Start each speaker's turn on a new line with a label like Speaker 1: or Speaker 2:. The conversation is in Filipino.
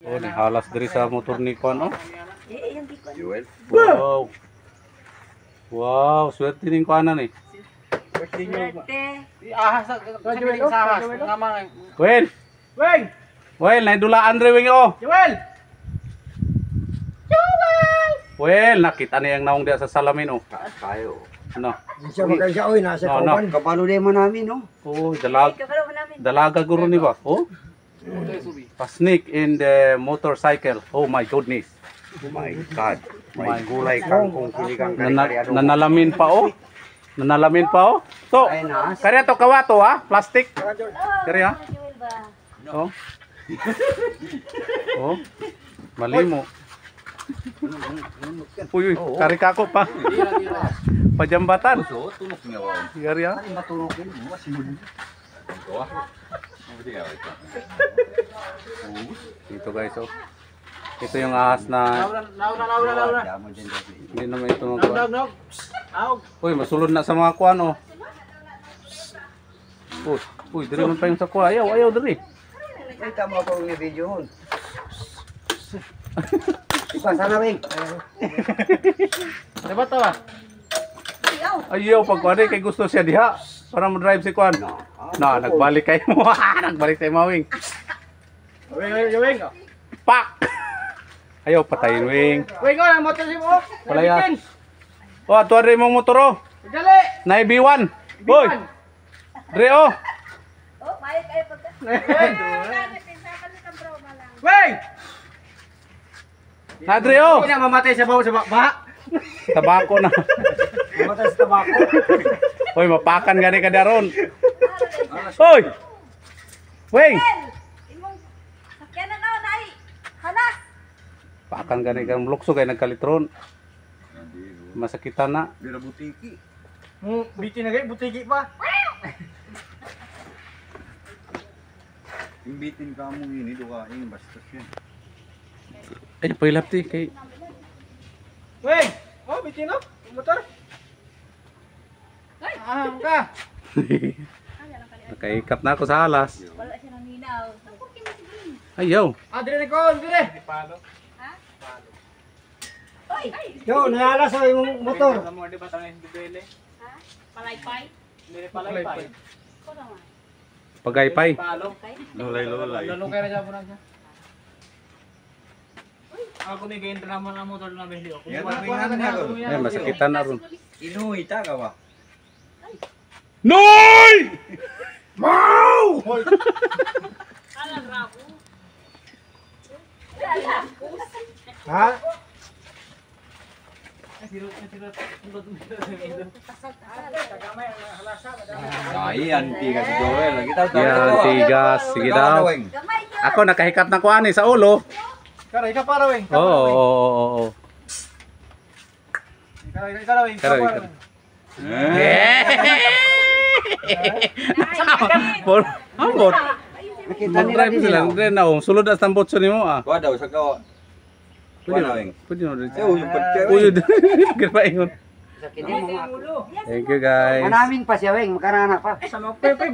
Speaker 1: Oh, nihalas diri sa motor ni Kwan, oh.
Speaker 2: Joel.
Speaker 1: Wow. Wow, swerte ning kuanan eh.
Speaker 3: Ahas sa Joel.
Speaker 1: Well,
Speaker 3: Weng!
Speaker 1: well, naidulaan diri wing oh.
Speaker 3: Joel!
Speaker 1: Well, nakita niya ang naong diya sa salamin oh.
Speaker 2: Tayo.
Speaker 1: Ano?
Speaker 4: Siya magkaya oy nasa
Speaker 1: No, no.
Speaker 4: kauban.
Speaker 2: Kabalo din mo namin, no?
Speaker 1: Oh, dalaga guro ni ba? Oh. Pasnik in the motorcycle. Oh my goodness.
Speaker 2: Oh my God.
Speaker 1: My
Speaker 2: May gulay kangkong sinigang kari-kari.
Speaker 1: Nanalamin pa oh. Nanalamin pa oh. So,
Speaker 2: Ay, naas.
Speaker 1: kaya to kawato ha, plastic. Kaya ha. Oh. Oh. Malimo. Uy, kari kako pa. Pajambatan.
Speaker 2: So, tunok niya wa.
Speaker 1: Kaya ha.
Speaker 2: Ano matunokin mo? Sinun.
Speaker 1: Dito guys oh. Ito yung ahas na
Speaker 3: Nauna.
Speaker 1: hindi naman ito
Speaker 3: Nog.
Speaker 1: magkuhan. Uy, masulod na sa mga kuhan oh. Uy, diri man pa yung sa kuha. Ayaw diri.
Speaker 2: Ay, tama ako ng video hon. Iba, sana rin.
Speaker 3: Diba to ba?
Speaker 1: Ayaw pag kuhan kay gusto siya diha. Para mo drive si kuhan. Na, nagbalik kayo mo. Nagbalik tayo mawing.
Speaker 3: Weng!
Speaker 1: Pak! Ayaw patayin wing.
Speaker 3: Weng ko ang motor si mo.
Speaker 1: Palaya. Oh, atuwa rin mong motor oh.
Speaker 3: Dali!
Speaker 1: Na B1. Boy! Dre oh.
Speaker 3: Weng!
Speaker 1: Na Dre oh.
Speaker 3: Hindi na mamatay sa baho sa baha.
Speaker 1: Tabako na.
Speaker 4: Mamatay sa tabako.
Speaker 1: Hoy, mapakan gani ka daron. Hoy! Wing! Pakan gani ka lukso kay nagkalitron. Masakitan na.
Speaker 2: Bira butiki.
Speaker 3: Biti na gay, butiki pa.
Speaker 2: Imbitin ka mo ini do ka ini bastos yan.
Speaker 1: Ay, pailap ti kay
Speaker 3: Weng! Oh, biti no? Motor. Aham ka.
Speaker 1: nakaikat na ako sa alas. Ayaw.
Speaker 3: Dire ni kon, dire. Palo.
Speaker 4: Yo, nalala sa imong motor.
Speaker 3: Mo di ba tanay bibele?
Speaker 5: Palaypay?
Speaker 3: Dire palaypay.
Speaker 1: Pagaypay.
Speaker 3: Palo.
Speaker 2: Lolay.
Speaker 3: Lalo kaya na po na siya. Ako ni gain naman ang motor na bili ako.
Speaker 2: Yan ang pingan niya ko.
Speaker 1: Ay, masakitan na ron.
Speaker 2: Inuita ka ba?
Speaker 1: Noy!
Speaker 5: Alam rabo.
Speaker 4: Ha?
Speaker 2: Ay, anti ka si Joel. Kita
Speaker 1: Yan, tigas. Sige daw. Ako nakahikat na kuan sa ulo.
Speaker 3: Kara ika para weng.
Speaker 1: Oo.
Speaker 3: Ika weng.
Speaker 1: Kara. Ambot.
Speaker 2: Nakita nila
Speaker 1: Mag-drive
Speaker 2: din
Speaker 1: sila.
Speaker 2: sila.
Speaker 1: Andre na oh. Sulod as tambotso nimo ah.
Speaker 2: Kuha daw sa kawa.
Speaker 1: Pwede
Speaker 2: Kuha
Speaker 1: mo.
Speaker 2: na, Weng.
Speaker 1: Pwede mo rin.
Speaker 2: Yung pagkaya.
Speaker 1: Uyo. Pagkirpaingon.
Speaker 2: Sakit mo mga.
Speaker 1: Thank you guys.
Speaker 4: Manaming pa siya, weng, makarana pa.
Speaker 3: Sa mga pepe